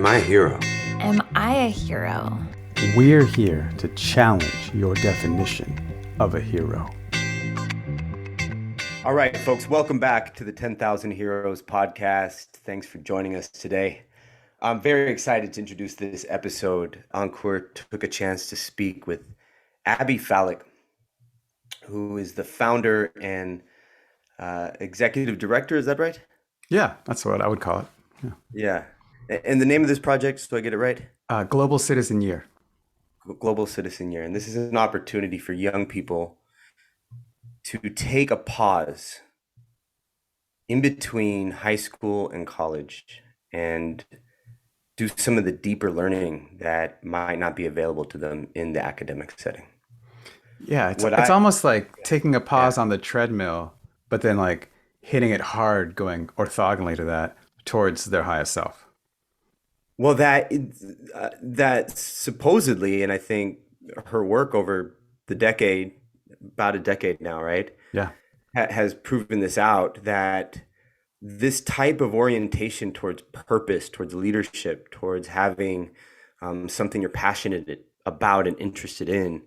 Am I a hero? Am I a hero? We're here to challenge your definition of a hero. All right, folks, welcome back to the 10,000 Heroes podcast. Thanks for joining us today. I'm very excited to introduce this episode. Encore took a chance to speak with Abby Falik, who is the founder and executive director. Is that right? Yeah, that's what I would call it. Yeah. And the name of this project, so I get it right? Global Citizen Year. Global Citizen Year. And this is an opportunity for young people to take a pause in between high school and college and do some of the deeper learning that might not be available to them in the academic setting. Yeah, it's almost like taking a pause on the treadmill, but then like hitting it hard, going orthogonally to that towards their highest self. Well, that supposedly, and I think her work over the decade, about a decade now, right? Yeah. Has proven this out, that this type of orientation towards purpose, towards leadership, towards having something you're passionate about and interested in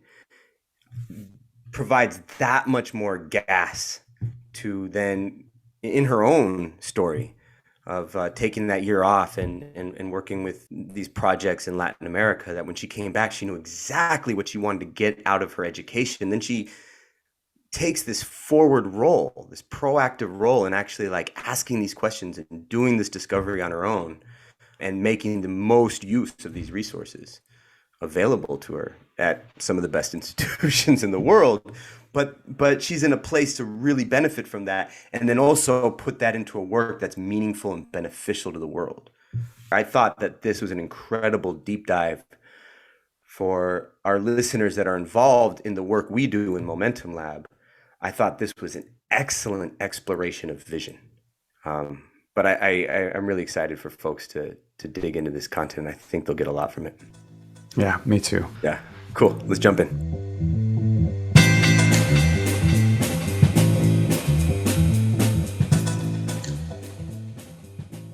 provides that much more gas to then, in her own story, of taking that year off and working with these projects in Latin America, that when she came back, she knew exactly what she wanted to get out of her education. Then she takes this forward role, this proactive role, and actually like asking these questions and doing this discovery on her own and making the most use of these resources available to her at some of the best institutions in the world. But she's in a place to really benefit from that, and then also put that into a work that's meaningful and beneficial to the world. I thought that this was an incredible deep dive for our listeners that are involved in the work we do in Momentum Lab. I thought this was an excellent exploration of vision. But I'm really excited for folks to dig into this content. I think they'll get a lot from it. Yeah, me too. Yeah, cool. Let's jump in.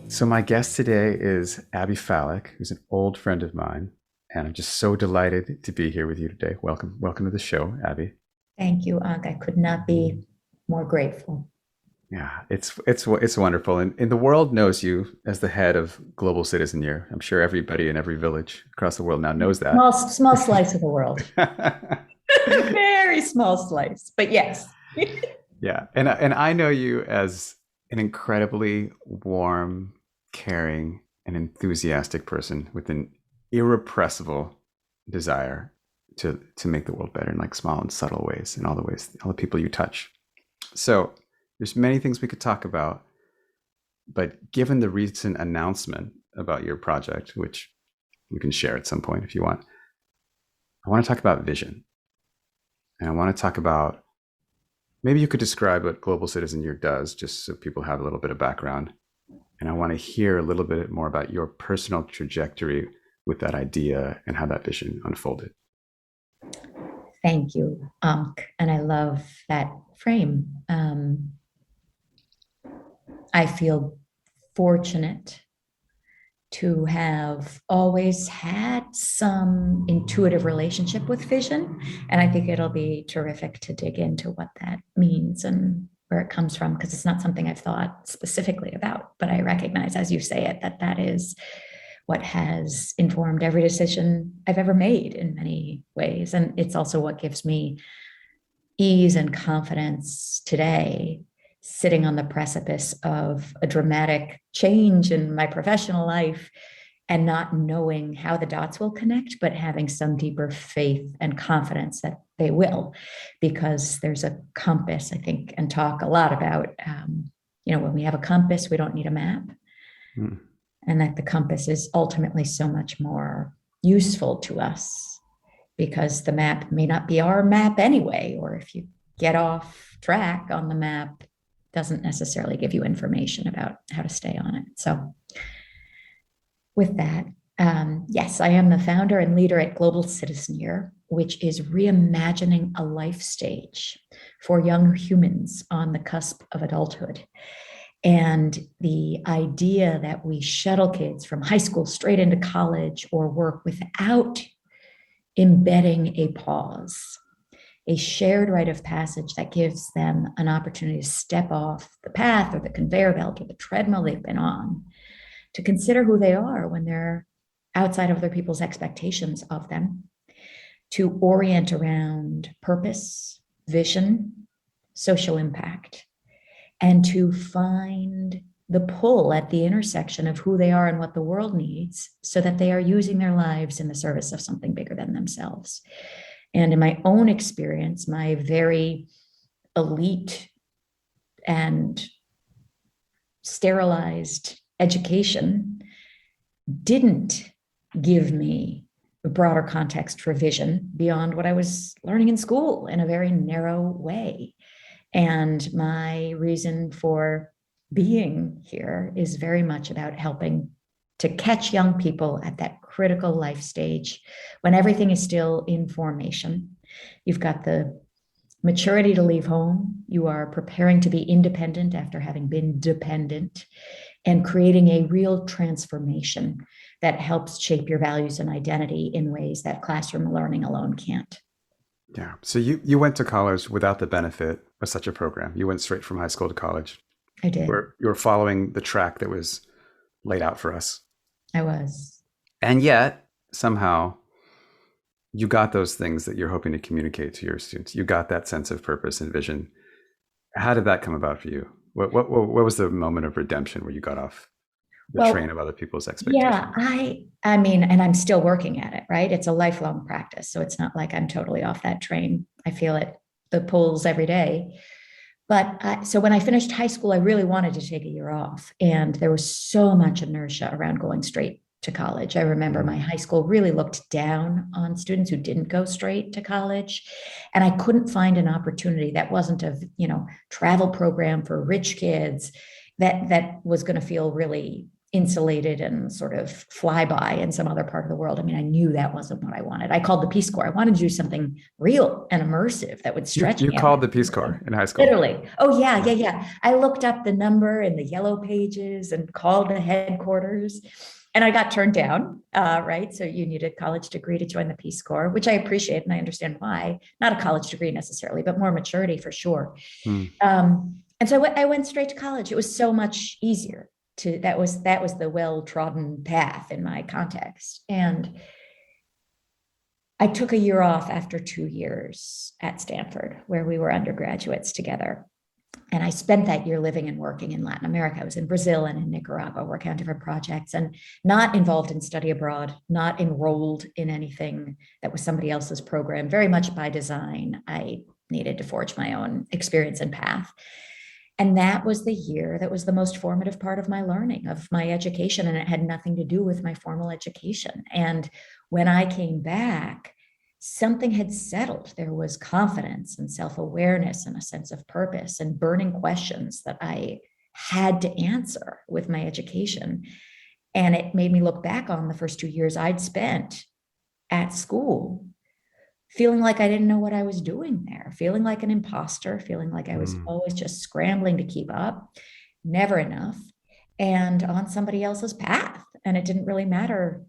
So my guest today is Abby Falik, who's an old friend of mine, and I'm just so delighted to be here with you today. Welcome to the show, Abby. Thank you, Ankh. I could not be more grateful. Yeah, it's wonderful, and the world knows you as the head of Global Citizen Year. I'm sure everybody in every village across the world now knows that. Small slice of the world. Very small slice, but yes. Yeah, and I know you as an incredibly warm, caring, and enthusiastic person with an irrepressible desire to make the world better in like small and subtle ways, in all the people you touch. So there's many things we could talk about, but given the recent announcement about your project, which we can share at some point if you want, I want to talk about vision. And I want to talk about, maybe you could describe what Global Citizen Year does, just so people have a little bit of background. And I want to hear a little bit more about your personal trajectory with that idea and how that vision unfolded. Thank you, Ankh. And I love that frame. I feel fortunate to have always had some intuitive relationship with vision. And I think it'll be terrific to dig into what that means and where it comes from, because it's not something I've thought specifically about, but I recognize as you say it, that is what has informed every decision I've ever made in many ways. And it's also what gives me ease and confidence today, sitting on the precipice of a dramatic change in my professional life and not knowing how the dots will connect, but having some deeper faith and confidence that they will, because there's a compass, I think, and talk a lot about, when we have a compass, we don't need a map. And that the compass is ultimately so much more useful to us because the map may not be our map anyway, or if you get off track on the map, doesn't necessarily give you information about how to stay on it. So with that, yes, I am the founder and leader at Global Citizen Year, which is reimagining a life stage for young humans on the cusp of adulthood. And the idea that we shuttle kids from high school straight into college or work without embedding a pause, a shared rite of passage that gives them an opportunity to step off the path or the conveyor belt or the treadmill they've been on, to consider who they are when they're outside of other people's expectations of them, to orient around purpose, vision, social impact, and to find the pull at the intersection of who they are and what the world needs so that they are using their lives in the service of something bigger than themselves. And in my own experience, my very elite and sterilized education didn't give me a broader context for vision beyond what I was learning in school in a very narrow way. And my reason for being here is very much about helping to catch young people at that critical life stage when everything is still in formation. You've got the maturity to leave home. You are preparing to be independent after having been dependent, and creating a real transformation that helps shape your values and identity in ways that classroom learning alone can't. Yeah. So you went to college without the benefit of such a program. You went straight from high school to college. I did. You were following the track that was laid out for us. I was. And yet, somehow, you got those things that you're hoping to communicate to your students. You got that sense of purpose and vision. How did that come about for you? What was the moment of redemption where you got off the train of other people's expectations? Yeah, I mean, and I'm still working at it, right? It's a lifelong practice. So it's not like I'm totally off that train. I feel it, the pulls every day. But so when I finished high school, I really wanted to take a year off. And there was so much inertia around going straight to college. I remember my high school really looked down on students who didn't go straight to college. And I couldn't find an opportunity that wasn't a, travel program for rich kids that was going to feel really insulated and sort of fly by in some other part of the world. I mean, I knew that wasn't what I wanted. I called the Peace Corps. I wanted to do something real and immersive that would stretch me. You called the Peace Corps in high school? Literally. Oh, yeah. I looked up the number in the yellow pages and called the headquarters. And I got turned down, right? So you need a college degree to join the Peace Corps, which I appreciate and I understand why. Not a college degree necessarily, but more maturity for sure. And so I went straight to college. It was so much easier. That was the well-trodden path in my context. And I took a year off after 2 years at Stanford, where we were undergraduates together. And I spent that year living and working in Latin America. I was in Brazil and in Nicaragua, working on different projects and not involved in study abroad, not enrolled in anything that was somebody else's program, very much by design. I needed to forge my own experience and path. And that was the year that was the most formative part of my learning, of my education. And it had nothing to do with my formal education. And when I came back, something had settled. There was confidence and self-awareness and a sense of purpose and burning questions that I had to answer with my education. And it made me look back on the first 2 years I'd spent at school, feeling like I didn't know what I was doing there, feeling like an imposter, feeling like I was always just scrambling to keep up, never enough, and on somebody else's path. And it didn't really matter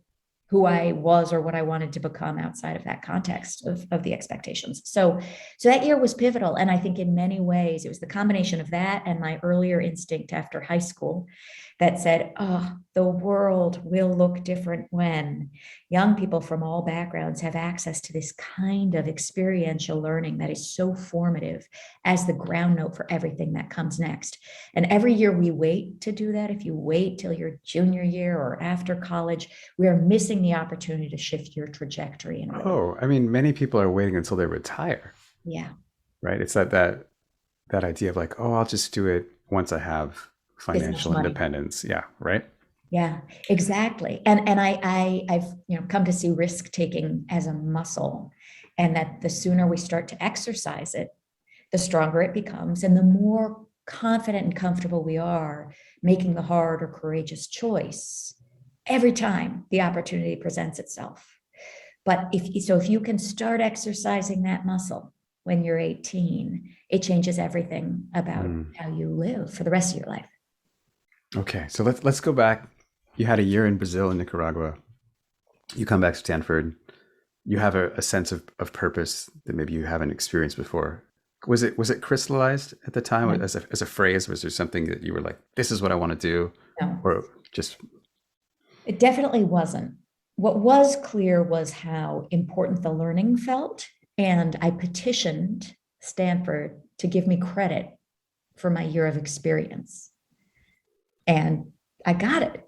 who I was or what I wanted to become outside of that context of the expectations. So that year was pivotal. And I think in many ways, it was the combination of that and my earlier instinct after high school that said, oh, the world will look different when young people from all backgrounds have access to this kind of experiential learning that is so formative as the ground note for everything that comes next. And every year we wait to do that. If you wait till your junior year or after college, we are missing the opportunity to shift your trajectory. I mean, many people are waiting until they retire. Yeah. Right. It's that idea of like, oh, I'll just do it once I have financial independence. Yeah. Right. Yeah, exactly. And I've come to see risk taking as a muscle, and that the sooner we start to exercise it, the stronger it becomes, and the more confident and comfortable we are making the hard or courageous choice every time the opportunity presents itself. But if you can start exercising that muscle when you're 18, it changes everything about how you live for the rest of your life. Okay, so let's go back. You had a year in Brazil and Nicaragua. You come back to Stanford. You have a sense of purpose that maybe you haven't experienced before. Was it crystallized at the time No, as a phrase? Was there something that you were like, this is what I want to do, no, or just it definitely wasn't. What was clear was how important the learning felt. And I petitioned Stanford to give me credit for my year of experience. And I got it.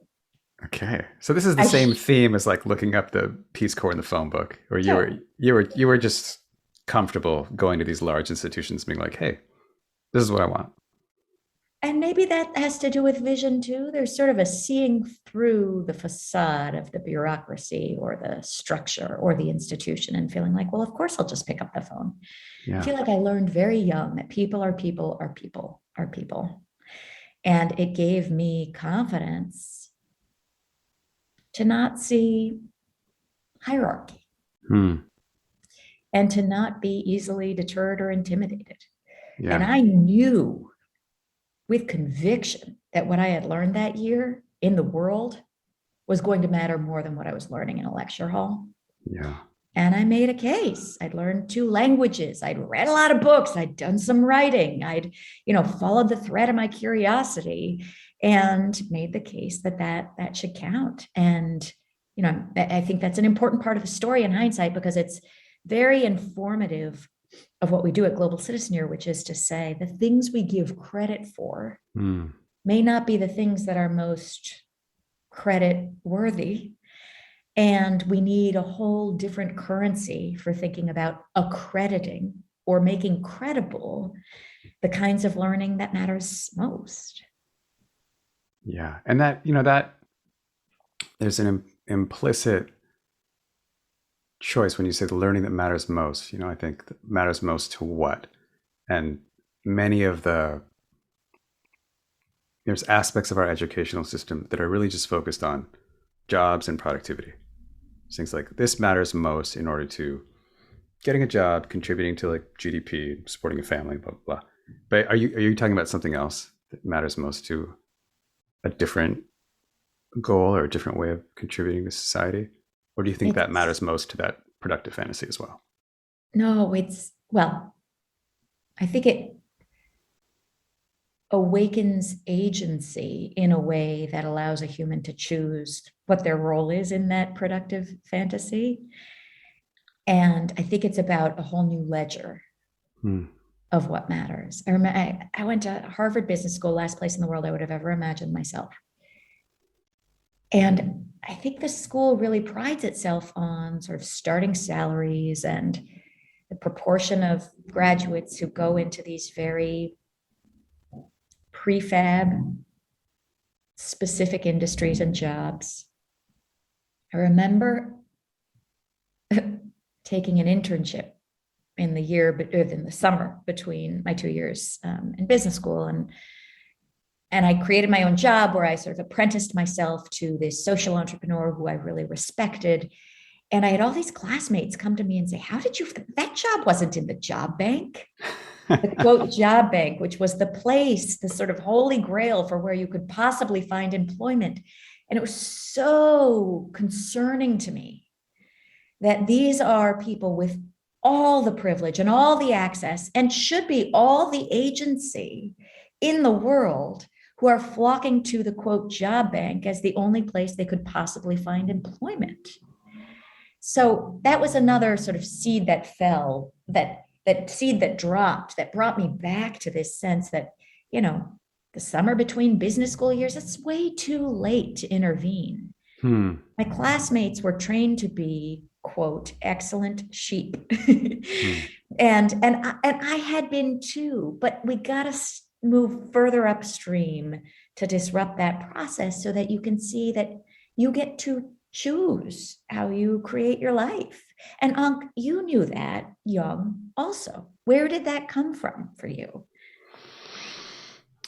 okay? So this is the I same sh- theme as like looking up the Peace Corps in the phone book, or so, you were just comfortable going to these large institutions, being like, hey, this is what I want. and maybe that has to do with vision too. There's sort of a seeing through the facade of the bureaucracy or the structure or the institution and feeling like, well, of course I'll just pick up the phone. I Yeah. feel like I learned very young that people are people are people are people. And it gave me confidence to not see hierarchy Hmm. and to not be easily deterred or intimidated. And Yeah. I knew with conviction that what I had learned that year in the world was going to matter more than what I was learning in a lecture hall. Yeah. And I made a case. I'd learned 2 languages. I'd read a lot of books. I'd done some writing. I'd, followed the thread of my curiosity and made the case that should count. And, I think that's an important part of the story in hindsight because it's very informative of what we do at Global Citizen Year, which is to say the things we give credit for Hmm. may not be the things that are most credit worthy. And we need a whole different currency for thinking about accrediting or making credible the kinds of learning that matters most. Yeah. And that there's an implicit choice when you say the learning that matters most. I think that matters most to what? And many of there's aspects of our educational system that are really just focused on jobs and productivity. Things like this matters most in order to getting a job, contributing to like GDP, supporting a family, blah blah blah. But are you talking about something else that matters most to a different goal or a different way of contributing to society? Or do you think that It's matters most to that productive fantasy as well? no, well, I think it awakens agency in a way that allows a human to choose what their role is in that productive fantasy. And I think it's about a whole new ledger Hmm. of what matters. I remember I went to Harvard Business School, last place in the world I would have ever imagined myself. And I think the school really prides itself on sort of starting salaries and the proportion of graduates who go into these very prefab specific industries and jobs. I remember taking an internship in the summer between my 2 years in business school, and I created my own job where I sort of apprenticed myself to this social entrepreneur who I really respected. And I had all these classmates come to me and say, how did you, that job wasn't in the job bank, the quote job bank, which was the place, the sort of holy grail for where you could possibly find employment. And it was so concerning to me that these are people with all the privilege and all the access and should be all the agency in the world who are flocking to the quote job bank as the only place they could possibly find employment. So that was another sort of seed that fell, that seed that dropped, that brought me back to this sense that, the summer between business school years, it's way too late to intervene. Hmm. My classmates were trained to be, quote, excellent sheep. Hmm. And I had been too, but we got to move further upstream to disrupt that process so that you can see that you get to choose how you create your life. And Ankh, you knew that young also. Where did that come from for you?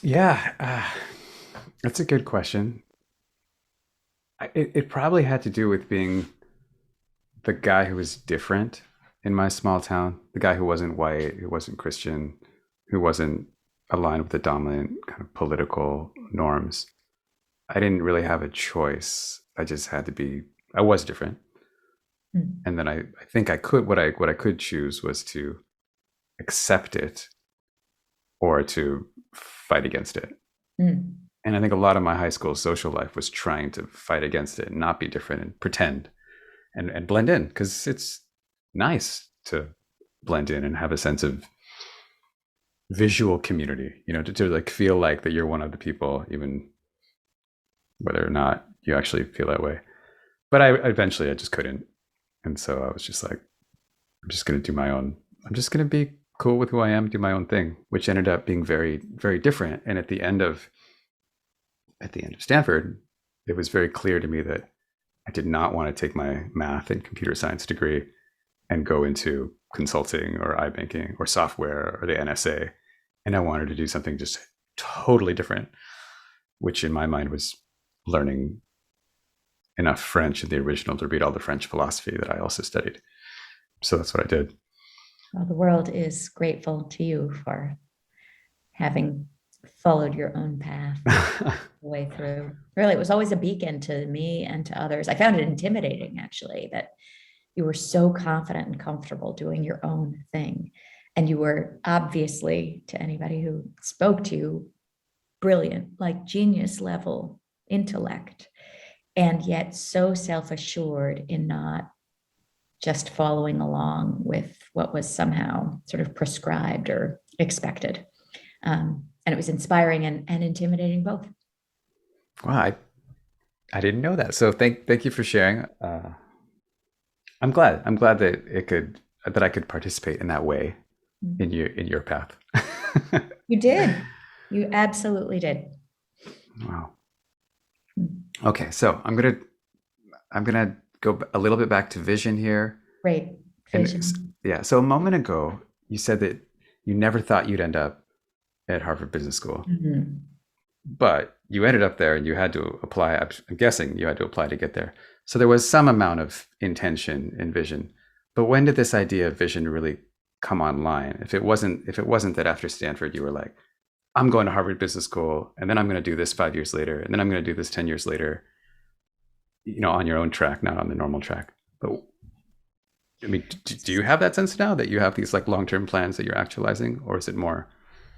Yeah, that's a good question. It probably had to do with being the guy who was different in my small town, the guy who wasn't white, who wasn't Christian, who wasn't aligned with the dominant kind of political norms. I didn't really have a choice. I just had to be. I was different, Mm. and then I think I could. What I could choose was to accept it or to fight against it. Mm. And I think a lot of my high school social life was trying to fight against it and not be different and pretend and blend in, because it's nice to blend in and have a sense of visual community, to like feel like that you're one of the people, even whether or not you actually feel that way. But I eventually I just couldn't. And so I was just like, I'm just going to do my own, I'm just going to be cool with who I am, do my own thing, which ended up being very, very different. And at the end of Stanford, it was very clear to me that I did not want to take my math and computer science degree and go into consulting or iBanking or software or the NSA. And I wanted to do something just totally different, which in my mind was learning enough French in the original to read all the French philosophy that I also studied. So that's what I did. Well, the world is grateful to you for having followed your own path the way through. Really, it was always a beacon to me and to others. I found it intimidating, actually, that you were so confident and comfortable doing your own thing. And you were obviously, to anybody who spoke to you, brilliant, like genius level intellect, and yet so self-assured in not just following along with what was somehow sort of prescribed or expected. And it was inspiring and intimidating both. Wow, I didn't know that. So thank you for sharing. I'm glad. I'm glad that I could participate in that way in your path. You did. You absolutely did. Wow. Okay, so I'm gonna go a little bit back to vision here. Great. Vision. Yeah. So a moment ago, you said that you never thought you'd end up at Harvard Business School, Mm-hmm. but you ended up there, and you had to apply. I'm guessing you had to apply to get there. So there was some amount of intention and vision. But when did this idea of vision really come online? If it wasn't that after Stanford you were like, I'm going to Harvard Business School, and then I'm going to do this 5 years later, and then I'm going to do this 10 years later, on your own track, not on the normal track. But I mean, do you have that sense now that you have these like long-term plans that you're actualizing, or is it more?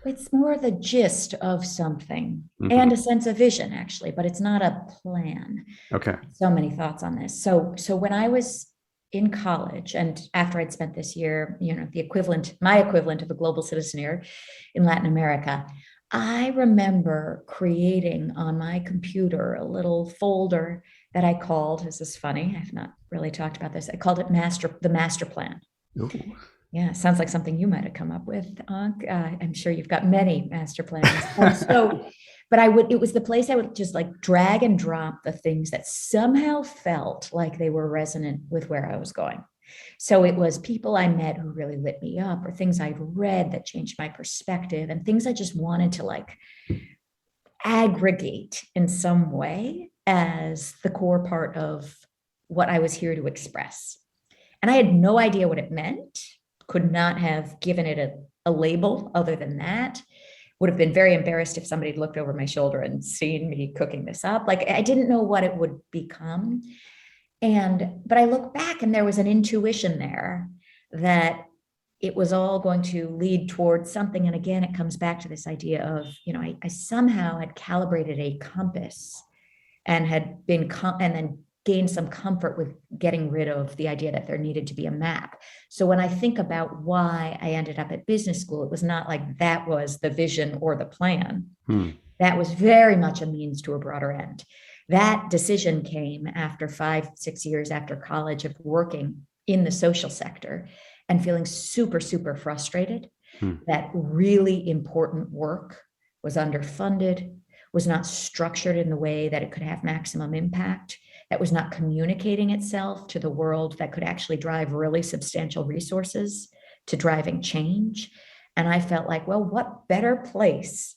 It's more the gist of something and a sense of vision, actually, but it's not a plan. Okay. So many thoughts on this. So when I was in college, and after I'd spent this year, my equivalent of a global citizen year in Latin America, I remember creating on my computer a little folder that I called, this is funny, I've not really talked about this, I called it the master plan. Ooh. Yeah, sounds like something you might have come up with, Ankh. I'm sure you've got many master plans. But it was the place I would just like drag and drop the things that somehow felt like they were resonant with where I was going. So it was people I met who really lit me up, or things I'd read that changed my perspective, and things I just wanted to like aggregate in some way as the core part of what I was here to express. And I had no idea what it meant, could not have given it a label other than that. Would have been very embarrassed if somebody looked over my shoulder and seen me cooking this up. Like I didn't know what it would become. But I look back and there was an intuition there that it was all going to lead towards something. And again, it comes back to this idea of, I somehow had calibrated a compass and had been, and then gained some comfort with getting rid of the idea that there needed to be a map. So when I think about why I ended up at business school, it was not like that was the vision or the plan. That was very much a means to a broader end. That decision came after 5-6 years after college of working in the social sector and feeling super, super frustrated that really important work was underfunded, was not structured in the way that it could have maximum impact, that was not communicating itself to the world that could actually drive really substantial resources to driving change. And I felt like, well, what better place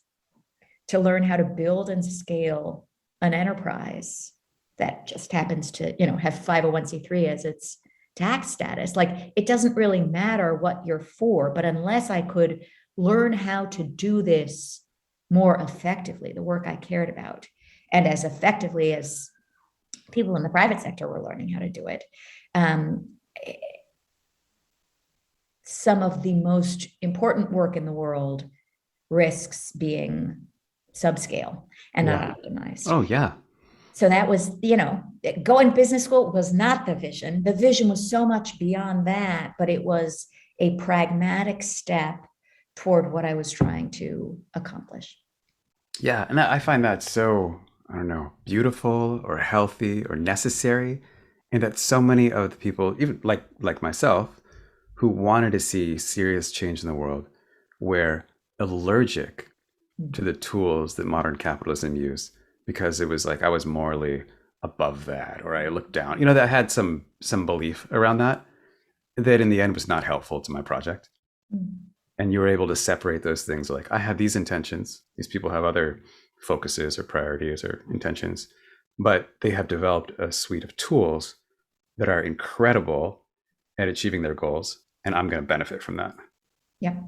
to learn how to build and scale an enterprise that just happens to, have 501c3 as its tax status. Like, it doesn't really matter what you're for, but unless I could learn how to do this more effectively, the work I cared about, and as effectively as people in the private sector were learning how to do it. Some of the most important work in the world risks being subscale and not optimized. Oh, yeah. So that was, going to business school was not the vision. The vision was so much beyond that, but it was a pragmatic step toward what I was trying to accomplish. Yeah. And I find that so, I don't know, beautiful or healthy or necessary. And that so many of the people, even like myself, who wanted to see serious change in the world, were allergic to the tools that modern capitalism used, because it was like I was morally above that, or I looked down. That had some belief around that in the end was not helpful to my project. And you were able to separate those things. Like, I have these intentions. These people have other focuses or priorities or intentions, but they have developed a suite of tools that are incredible at achieving their goals. And I'm going to benefit from that. Yep.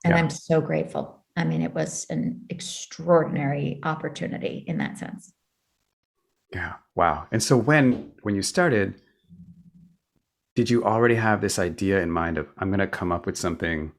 And I'm so grateful. I mean, it was an extraordinary opportunity in that sense. Yeah. Wow. And so when you started, did you already have this idea in mind of, I'm going to come up with something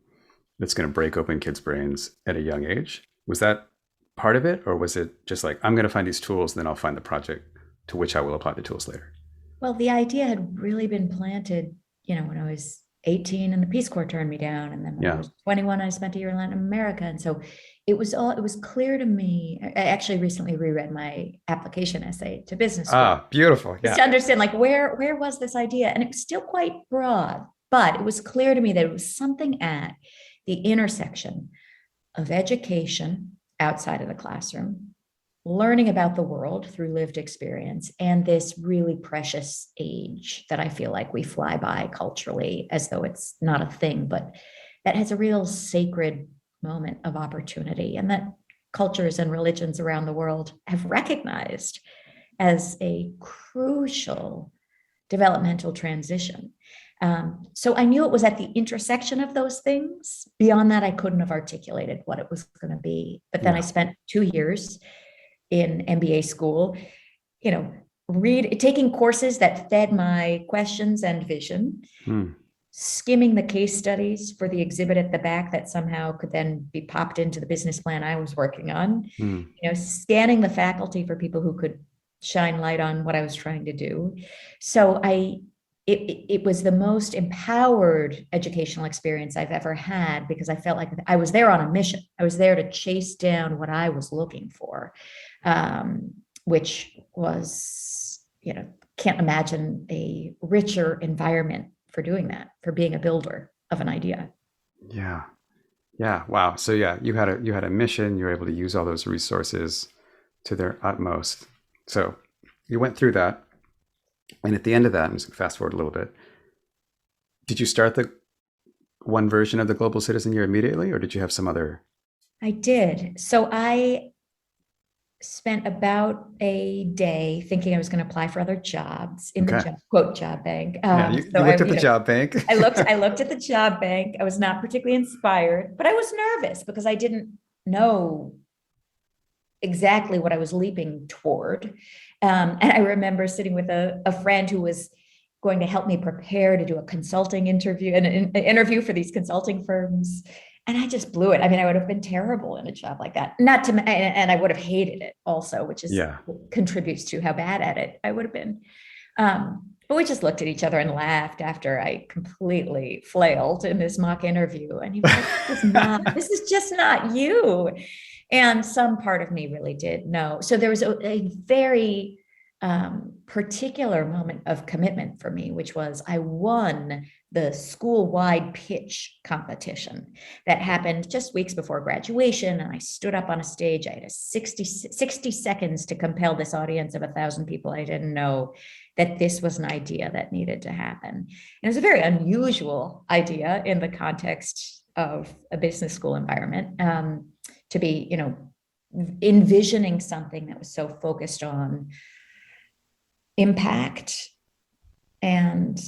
that's going to break open kids' brains at a young age? Was that part of it? Or was it just like, I'm going to find these tools, then I'll find the project to which I will apply the tools later? Well, the idea had really been planted, when I was 18 and the Peace Corps turned me down. And then when I was 21, I spent a year in Latin America. And so it was clear to me. I actually recently reread my application essay to business school. Ah, beautiful. Yeah. To understand where was this idea? And it was still quite broad, but it was clear to me that it was something at the intersection of education outside of the classroom, learning about the world through lived experience, and this really precious age that I feel like we fly by culturally as though it's not a thing, but that has a real sacred moment of opportunity, and that cultures and religions around the world have recognized as a crucial developmental transition. So I knew it was at the intersection of those things. Beyond that, I couldn't have articulated what it was going to be. But then I spent 2 years in MBA school, taking courses that fed my questions and vision, skimming the case studies for the exhibit at the back that somehow could then be popped into the business plan I was working on, scanning the faculty for people who could shine light on what I was trying to do. So it was the most empowered educational experience I've ever had, because I felt like I was there on a mission. I was there to chase down what I was looking for, which was, can't imagine a richer environment for doing that, for being a builder of an idea. Yeah. Yeah. Wow. So you had a mission. You were able to use all those resources to their utmost. So you went through that. And at the end of that, I'm just going to fast forward a little bit. Did you start the one version of the Global Citizen Year immediately, or did you have some other? I did. So I spent about a day thinking I was going to apply for other jobs in the job bank. You looked at the job bank. I looked at the job bank. I was not particularly inspired, but I was nervous because I didn't know exactly what I was leaping toward. And I remember sitting with a friend who was going to help me prepare to do a consulting interview, an interview for these consulting firms. And I just blew it. I mean, I would have been terrible in a job like that. And I would have hated it also, which is contributes to how bad at it I would have been. But we just looked at each other and laughed after I completely flailed in this mock interview. And he was like, this is just not you. And some part of me really did know. So there was a very particular moment of commitment for me, which was I won the school-wide pitch competition that happened just weeks before graduation. And I stood up on a stage. I had 60 seconds to compel this audience of 1,000 people I didn't know that this was an idea that needed to happen. And it was a very unusual idea in the context of a business school environment, to be, envisioning something that was so focused on impact and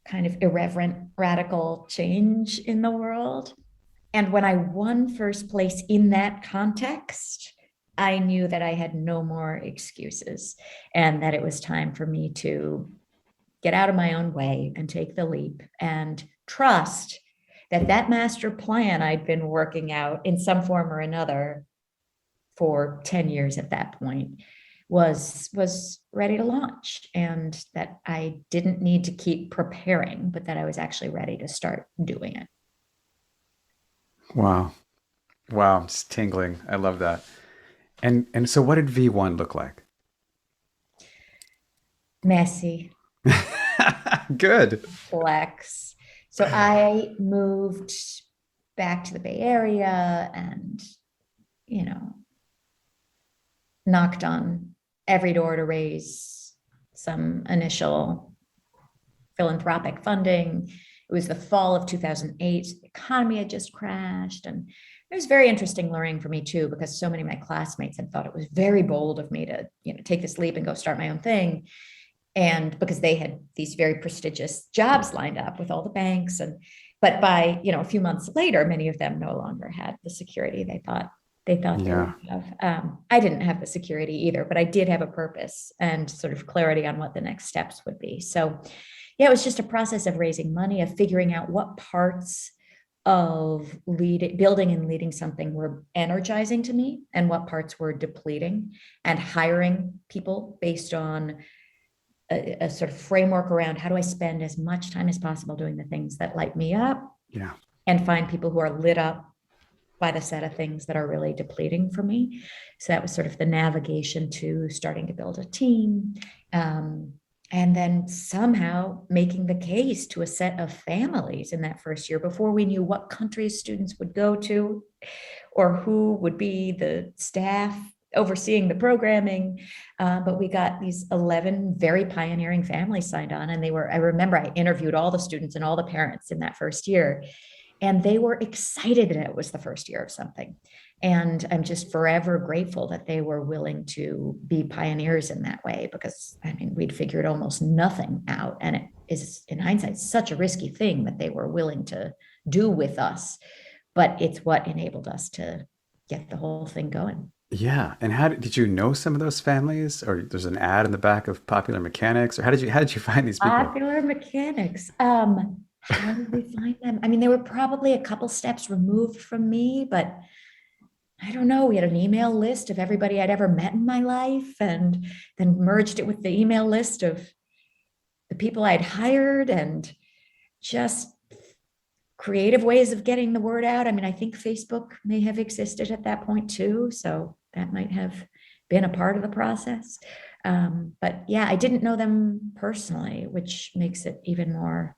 kind of irreverent, radical change in the world. And when I won first place in that context, I knew that I had no more excuses and that it was time for me to get out of my own way and take the leap and trust that that master plan I'd been working out in some form or another for 10 years at that point was ready to launch, and that I didn't need to keep preparing, but that I was actually ready to start doing it. Wow. Wow. It's tingling. I love that. And so what did V1 look like? Messy, Good. flex. So I moved back to the Bay Area and, you know, knocked on every door to raise some initial philanthropic funding. It was the fall of 2008. The economy had just crashed. And it was very interesting learning for me too, because so many of my classmates had thought it was very bold of me to, take this leap and go start my own thing. And because they had these very prestigious jobs lined up with all the banks. But by, a few months later, many of them no longer had the security they thought they Yeah. would have. I didn't have the security either, but I did have a purpose and sort of clarity on what the next steps would be. So yeah, it was just a process of raising money, of figuring out what parts of building and leading something were energizing to me and what parts were depleting, and hiring people based on a sort of framework around how do I spend as much time as possible doing the things that light me up, Yeah. and find people who are lit up by the set of things that are really depleting for me. So that was sort of the navigation to starting to build a team. And then somehow making the case to a set of families in that first year before we knew what countries students would go to or who would be the staff overseeing the programming. But we got these 11 very pioneering families signed on. And I remember I interviewed all the students and all the parents in that first year. And they were excited that it was the first year of something. And I'm just forever grateful that they were willing to be pioneers in that way, because we'd figured almost nothing out. And it is, in hindsight, such a risky thing that they were willing to do with us. But it's what enabled us to get the whole thing going. Yeah. And how did you know some of those families, or there's an ad in the back of Popular Mechanics, or how did you find these people? Popular Mechanics. How did we find them? They were probably a couple steps removed from me, but I don't know. We had an email list of everybody I'd ever met in my life, and then merged it with the email list of the people I'd hired, and just creative ways of getting the word out. I think Facebook may have existed at that point too, so that might have been a part of the process. But yeah, I didn't know them personally, which makes it even more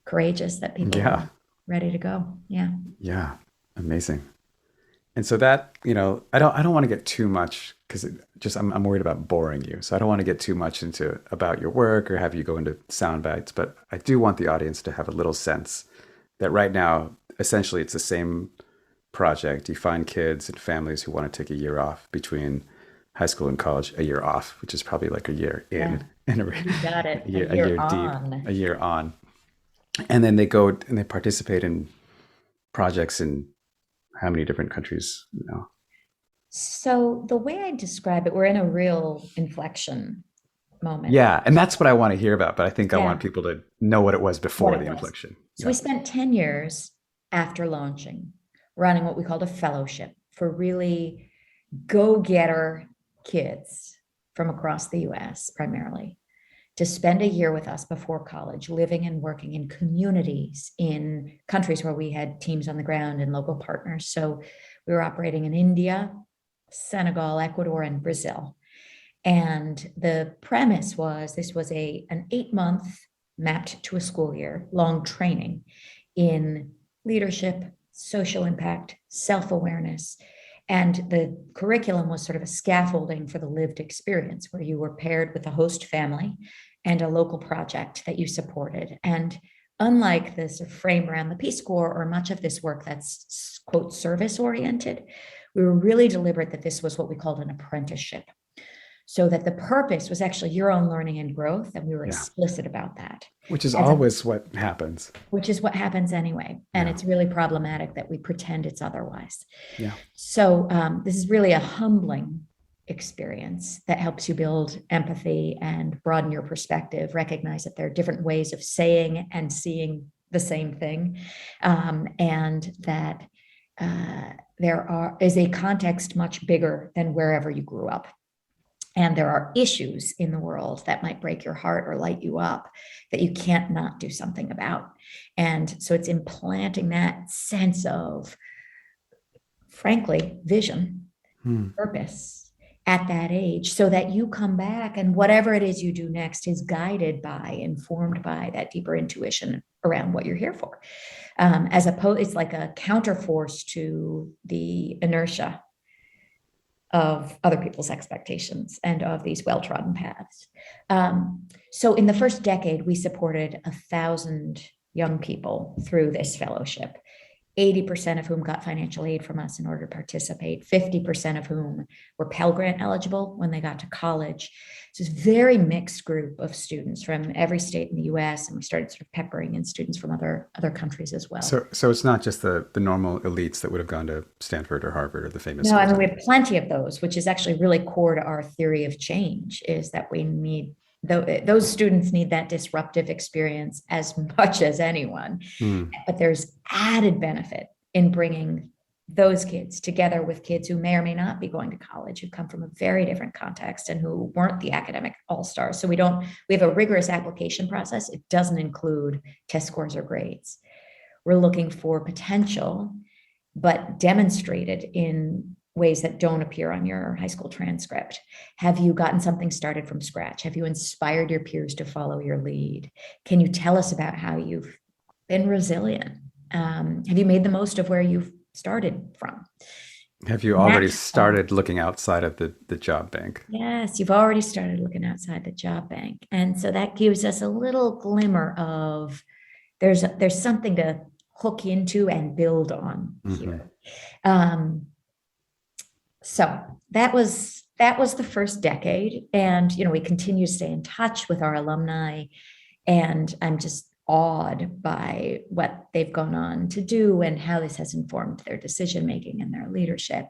courageous that people Yeah. are ready to go. Yeah. Yeah. Amazing. And so that, I don't want to get too much, because I'm worried about boring you. So I don't want to get too much into about your work or have you go into sound bites, but I do want the audience to have a little sense that right now, essentially it's the same project. You find kids and families who want to take a year off between high school and college, a year off, which is probably like a year in, and You got it. a year on. deep, a year on. And then they go and they participate in projects in how many different countries now? So the way I describe it, we're in a real inflection moment. Yeah. And that's what I want to hear about. But I think I Yeah. want people to know what it was before What it the was. inflection. So Yeah. we spent 10 years after launching running what we called a fellowship for really go-getter kids from across the US primarily, to spend a year with us before college, living and working in communities in countries where we had teams on the ground and local partners. So we were operating in India, Senegal, Ecuador, and Brazil. And the premise was this was an 8-month mapped to a school year long training in leadership, social impact, self-awareness. And the curriculum was sort of a scaffolding for the lived experience, where you were paired with a host family and a local project that you supported. And unlike this frame around the Peace Corps or much of this work that's, quote, service oriented, we were really deliberate that this was what we called an apprenticeship. so that the purpose was actually your own learning and growth. And we were Yeah. explicit about that. Which is always what happens. Which is what happens anyway. And Yeah. it's really problematic that we pretend it's otherwise. Yeah. So this is really a humbling experience that helps you build empathy and broaden your perspective, recognize that there are different ways of saying and seeing the same thing, and that is a context much bigger than wherever you grew up. And there are issues in the world that might break your heart or light you up that you can't not do something about. And so it's implanting that sense of, frankly, vision, purpose at that age, so that you come back and whatever it is you do next is guided by, informed by that deeper intuition around what you're here for. As opposed, it's like a counterforce to the inertia of other people's expectations and of these well-trodden paths. So in the first decade, we supported 1,000 young people through this fellowship, 80% of whom got financial aid from us in order to participate, 50% of whom were Pell Grant eligible when they got to college. So it's a very mixed group of students from every state in the US, and we started sort of peppering in students from other countries as well. So it's not just the normal elites that would have gone to Stanford or Harvard or the famous. No, I mean, we have plenty of those, which is actually really core to our theory of change, is that we need those students need that disruptive experience as much as anyone. But there's added benefit in bringing those kids together with kids who may or may not be going to college, who come from a very different context and who weren't the academic all-stars. So we have a rigorous application process. It doesn't include test scores or grades. We're looking for potential, but demonstrated in ways that don't appear on your high school transcript. Have you gotten something started from scratch? Have you inspired your peers to follow your lead? Can you tell us about how you've been resilient? Have you made the most of where you've started from? Have you already started looking outside of the job bank? Yes, you've already started looking outside the job bank. And so that gives us a little glimmer of there's something to hook into and build on here. So that was the first decade. And, we continue to stay in touch with our alumni. And I'm just awed by what they've gone on to do and how this has informed their decision-making and their leadership.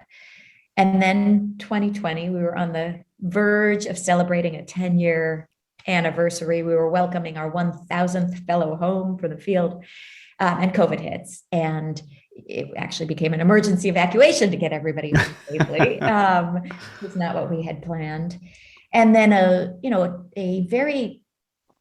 And then 2020, we were on the verge of celebrating a 10-year anniversary. We were welcoming our 1,000th fellow home from the field, and COVID hits. And it actually became an emergency evacuation to get everybody home safely. It's not what we had planned. And then a very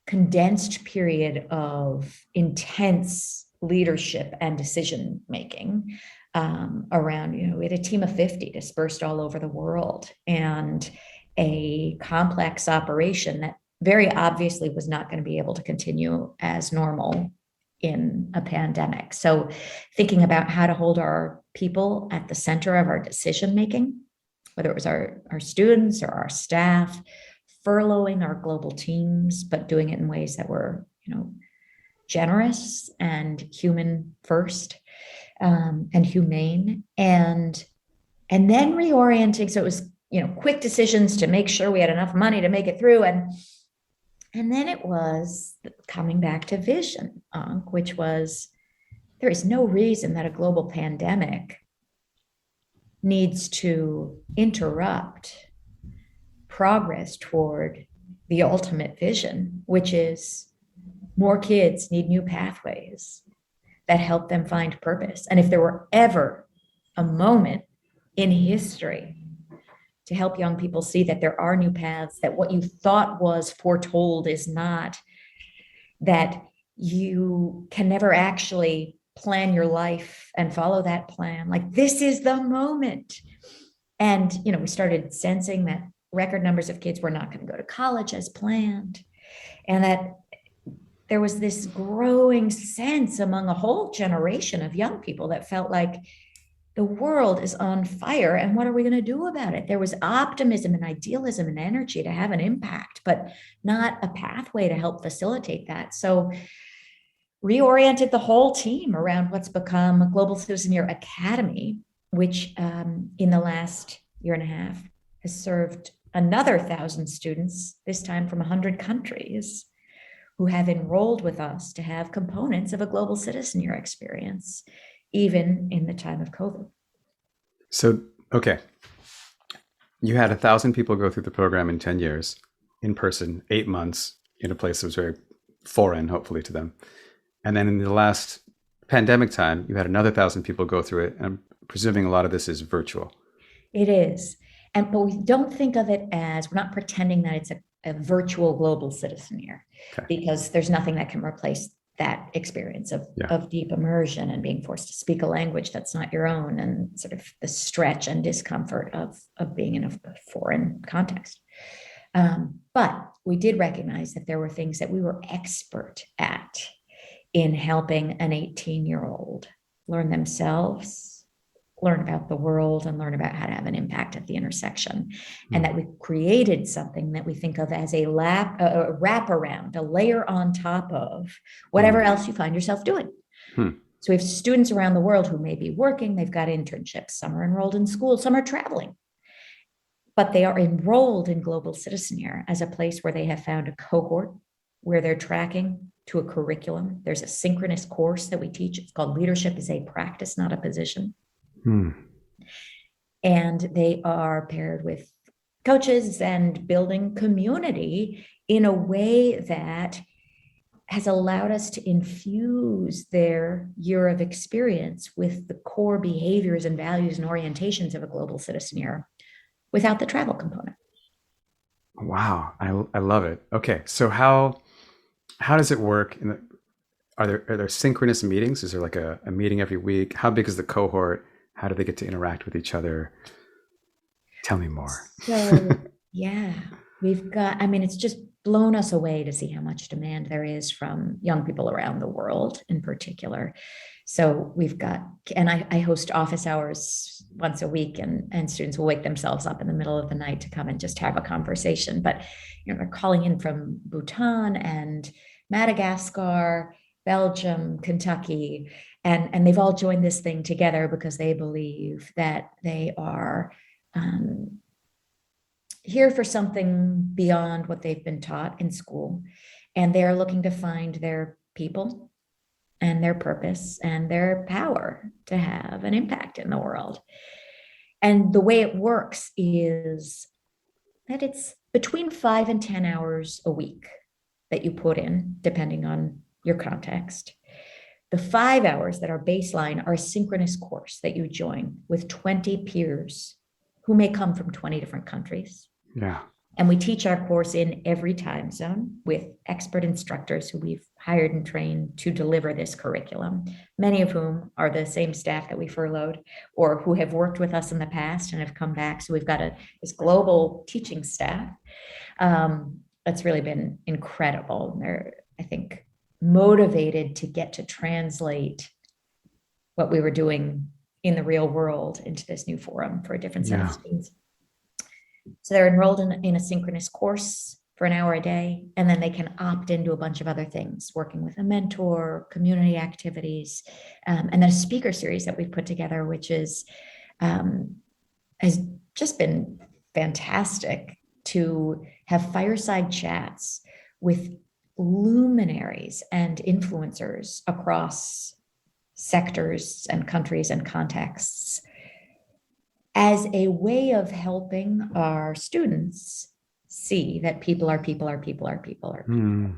condensed period of intense leadership and decision making around, we had a team of 50 dispersed all over the world, and a complex operation that very obviously was not going to be able to continue as normal in a pandemic. So thinking about how to hold our people at the center of our decision making, whether it was our students or our staff, furloughing our global teams, but doing it in ways that were, generous and human first, and humane, and then reorienting. So it was, quick decisions to make sure we had enough money to make it through. And then it was coming back to vision, which was, there is no reason that a global pandemic needs to interrupt progress toward the ultimate vision, which is more kids need new pathways that help them find purpose. And if there were ever a moment in history to help young people see that there are new paths, that what you thought was foretold is not, that you can never actually plan your life and follow that plan. Like, this is the moment. And, we started sensing that record numbers of kids were not going to go to college as planned. And that there was this growing sense among a whole generation of young people that felt like the world is on fire, and what are we going to do about it? There was optimism and idealism and energy to have an impact, but not a pathway to help facilitate that. So reoriented the whole team around what's become a Global Citizen Year Academy, which in the last year and a half has served another 1,000 students, this time from 100 countries, who have enrolled with us to have components of a global citizen year experience, even in the time of COVID. So, okay. You had 1,000 people go through the program in 10 years, in person, 8 months, in a place that was very foreign, hopefully, to them. And then in the last pandemic time, you had another 1,000 people go through it. And I'm presuming a lot of this is virtual. It is. But we don't think of it as, we're not pretending that it's a virtual global citizen year, because there's nothing that can replace that experience of deep immersion and being forced to speak a language that's not your own, and sort of the stretch and discomfort of being in a foreign context. But we did recognize that there were things that we were expert at in helping an 18-year-old learn themselves, learn about the world, and learn about how to have an impact at the intersection. And that we created something that we think of as a wraparound, a layer on top of whatever else you find yourself doing. So we have students around the world who may be working, they've got internships, some are enrolled in school, some are traveling, but they are enrolled in Global Citizen Year as a place where they have found a cohort where they're tracking to a curriculum. There's a synchronous course that we teach. It's called Leadership is a Practice, Not a Position. And they are paired with coaches and building community in a way that has allowed us to infuse their year of experience with the core behaviors and values and orientations of a global citizen year without the travel component. Wow, I love it. Okay, so how does it work? Are there synchronous meetings? Is there like a meeting every week? How big is the cohort? How do they get to interact with each other? Tell me more. So, yeah, we've got, it's just blown us away to see how much demand there is from young people around the world in particular. So we've got, and I host office hours once a week, and students will wake themselves up in the middle of the night to come and just have a conversation. But, they're calling in from Bhutan and Madagascar, Belgium, Kentucky, and they've all joined this thing together because they believe that they are here for something beyond what they've been taught in school. And they're looking to find their people and their purpose and their power to have an impact in the world. And the way it works is that it's between 5 and 10 hours a week that you put in, depending on your context. The 5 hours that are baseline are a synchronous course that you join with 20 peers who may come from 20 different countries. Yeah. And we teach our course in every time zone with expert instructors who we've hired and trained to deliver this curriculum, many of whom are the same staff that we furloughed or who have worked with us in the past and have come back. So we've got this global teaching staff that's really been incredible. They're, I think, motivated to get to translate what we were doing in the real world into this new forum for a different set of students. So they're enrolled in a synchronous course for an hour a day, and then they can opt into a bunch of other things, working with a mentor, community activities, and then a speaker series that we've put together, which has just been fantastic to have fireside chats with luminaries and influencers across sectors and countries and contexts as a way of helping our students see that people are people are people are people are people.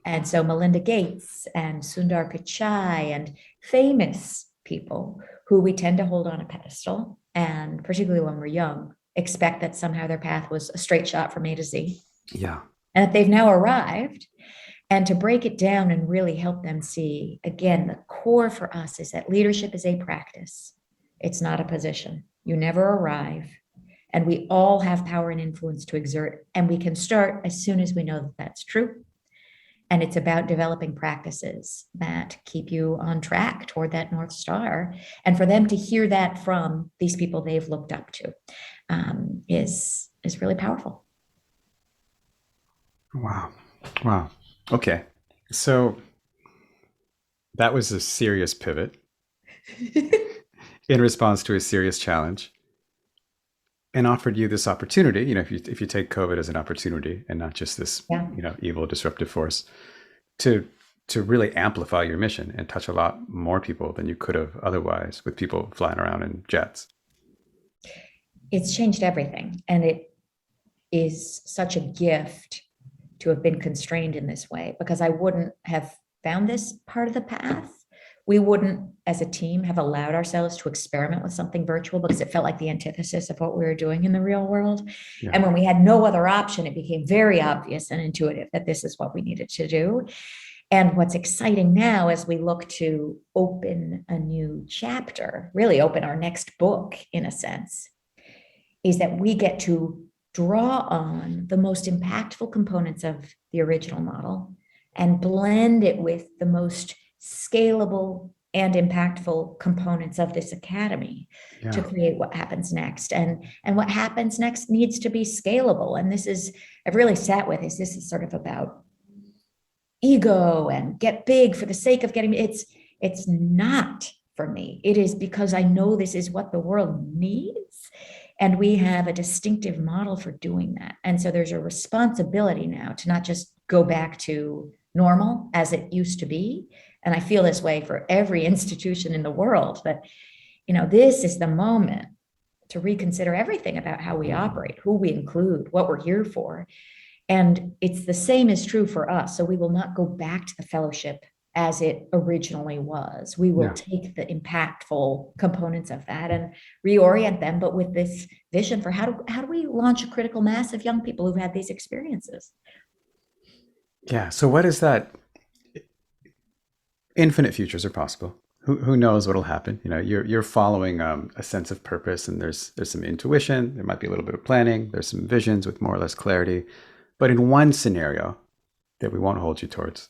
And so Melinda Gates and Sundar Pichai and famous people who we tend to hold on a pedestal, and particularly when we're young, expect that somehow their path was a straight shot from A to Z. Yeah. And that they've now arrived. And to break it down and really help them see, again, the core for us is that leadership is a practice. It's not a position. You never arrive. And we all have power and influence to exert. And we can start as soon as we know that that's true. And it's about developing practices that keep you on track toward that North Star. And for them to hear that from these people they've looked up to is really powerful. Wow. Wow. Okay. So that was a serious pivot in response to a serious challenge. and offered you this opportunity, if you take COVID as an opportunity and not just this, Yeah. evil disruptive force, to really amplify your mission and touch a lot more people than you could have otherwise with people flying around in jets. It's changed everything. And it is such a gift to have been constrained in this way, because I wouldn't have found this part of the path. We wouldn't, as a team, have allowed ourselves to experiment with something virtual because it felt like the antithesis of what we were doing in the real world. Yeah. And when we had no other option, it became very obvious and intuitive that this is what we needed to do. And what's exciting now as we look to open a new chapter, really open our next book in a sense, is that we get to draw on the most impactful components of the original model and blend it with the most scalable and impactful components of this academy to create what happens next. And what happens next needs to be scalable. And I've really sat with this is sort of about ego and get big for the sake of getting, it's not for me. It is because I know this is what the world needs. And we have a distinctive model for doing that. And so there's a responsibility now to not just go back to normal as it used to be. And I feel this way for every institution in the world, that, this is the moment to reconsider everything about how we operate, who we include, what we're here for. And it's the same is true for us. So we will not go back to the fellowship as it originally was. We will take the impactful components of that and reorient them, but with this vision for how do we launch a critical mass of young people who've had these experiences? Yeah. So what is that? Infinite futures are possible. Who knows what'll happen? You're following a sense of purpose, and there's some intuition. There might be a little bit of planning. There's some visions with more or less clarity. But in one scenario that we won't hold you towards,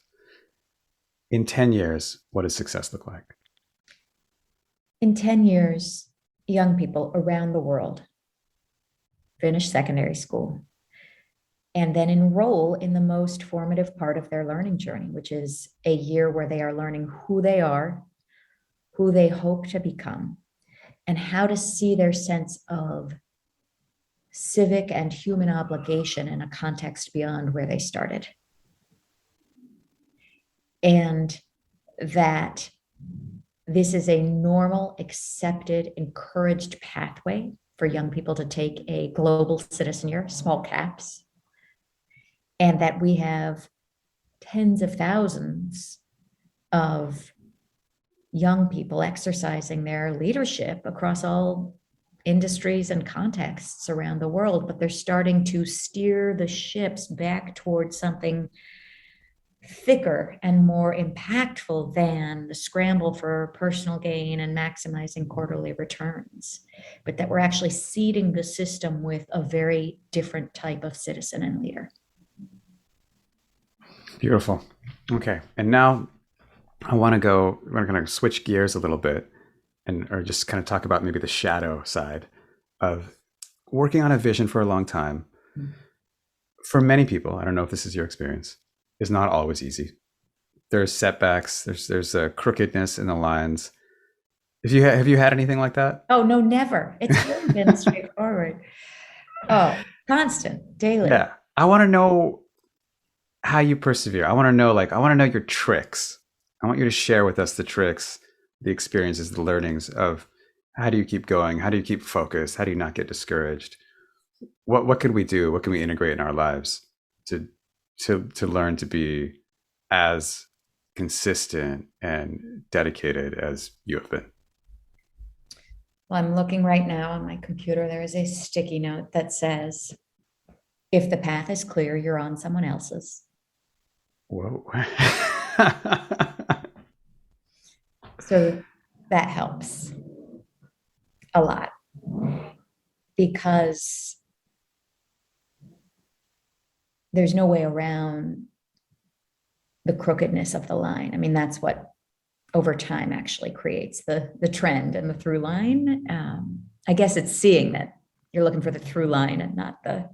in 10 years, what does success look like? In 10 years, young people around the world finish secondary school and then enroll in the most formative part of their learning journey, which is a year where they are learning who they are, who they hope to become, and how to see their sense of civic and human obligation in a context beyond where they started. And that this is a normal, accepted, encouraged pathway for young people to take a global citizen year, small caps, and that we have tens of thousands of young people exercising their leadership across all industries and contexts around the world, but they're starting to steer the ships back towards something thicker and more impactful than the scramble for personal gain and maximizing quarterly returns, but that we're actually seeding the system with a very different type of citizen and leader. Beautiful. Okay. And now we're going to switch gears a little bit or just kind of talk about maybe the shadow side of working on a vision for a long time. For many people, I don't know if this is your experience, is not always easy. There's setbacks. There's a crookedness in the lines. Have you had anything like that? Oh, no, never. It's really been straightforward. Oh, constant, daily. Yeah. I want to know how you persevere. I want to know your tricks. I want you to share with us the tricks, the experiences, the learnings of how do you keep going? How do you keep focused? How do you not get discouraged? What can we do? What can we integrate in our lives to learn to be as consistent and dedicated as you have been? Well, I'm looking right now on my computer. There is a sticky note that says, if the path is clear, you're on someone else's. Whoa. So that helps a lot, because there's no way around the crookedness of the line. I mean, that's what over time actually creates the trend and the through line. I guess it's seeing that you're looking for the through line and not the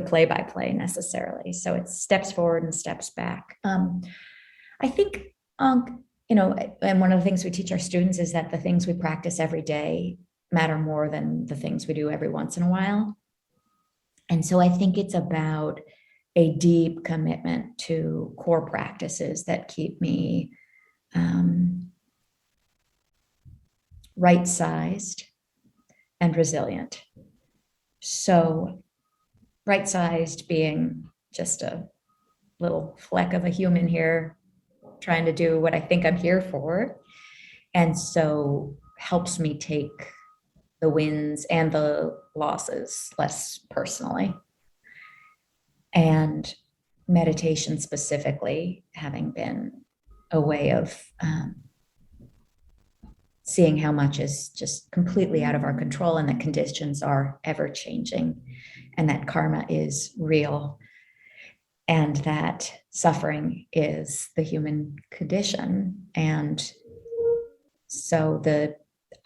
play-by-play necessarily. So it's steps forward and steps back. I think, and one of the things we teach our students is that the things we practice every day matter more than the things we do every once in a while. And so I think it's about a deep commitment to core practices that keep me right-sized and resilient. So right-sized being just a little fleck of a human here trying to do what I think I'm here for. And so helps me take the wins and the losses less personally. And meditation specifically, having been a way of seeing how much is just completely out of our control and that conditions are ever changing and that karma is real and that suffering is the human condition. And so the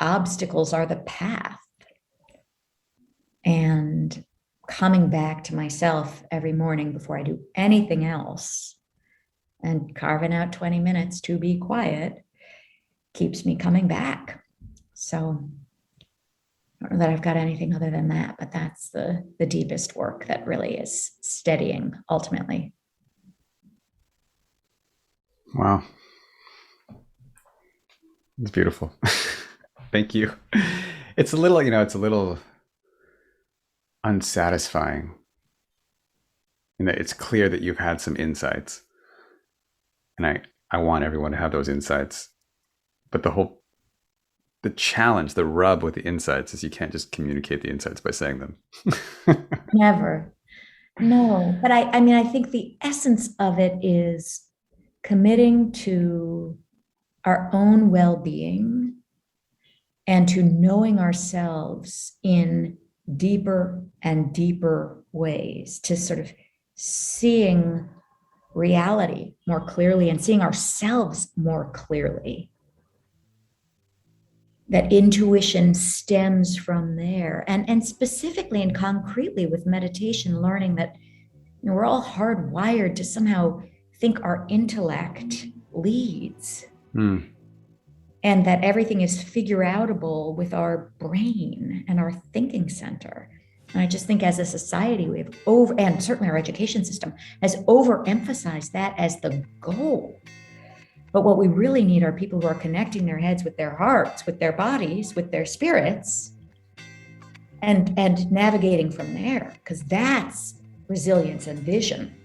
obstacles are the path. And coming back to myself every morning before I do anything else and carving out 20 minutes to be quiet keeps me coming back. So I don't know that I've got anything other than that, but that's the deepest work that really is steadying ultimately. Wow. It's beautiful. Thank you. It's a little unsatisfying. It's clear that you've had some insights. And I want everyone to have those insights. But the challenge, the rub with the insights is you can't just communicate the insights by saying them. Never. No. But I mean, I think the essence of it is committing to our own well-being and to knowing ourselves in deeper and deeper ways, to sort of seeing reality more clearly and seeing ourselves more clearly. That intuition stems from there. And specifically and concretely with meditation, learning that we're all hardwired to somehow think our intellect leads. And that everything is figure outable with our brain and our thinking center. And I just think as a society, we have and certainly our education system has overemphasized that as the goal. But what we really need are people who are connecting their heads with their hearts, with their bodies, with their spirits, and navigating from there, because that's resilience and vision.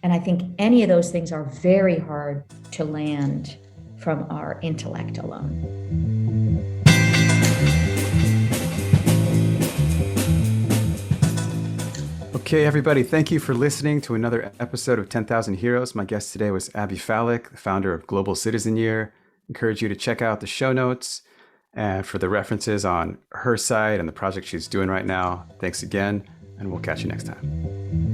And I think any of those things are very hard to land from our intellect alone. Okay, everybody, thank you for listening to another episode of 10,000 Heroes. My guest today was Abby Falik, the founder of Global Citizen Year. I encourage you to check out the show notes for the references on her site and the project she's doing right now. Thanks again, and we'll catch you next time.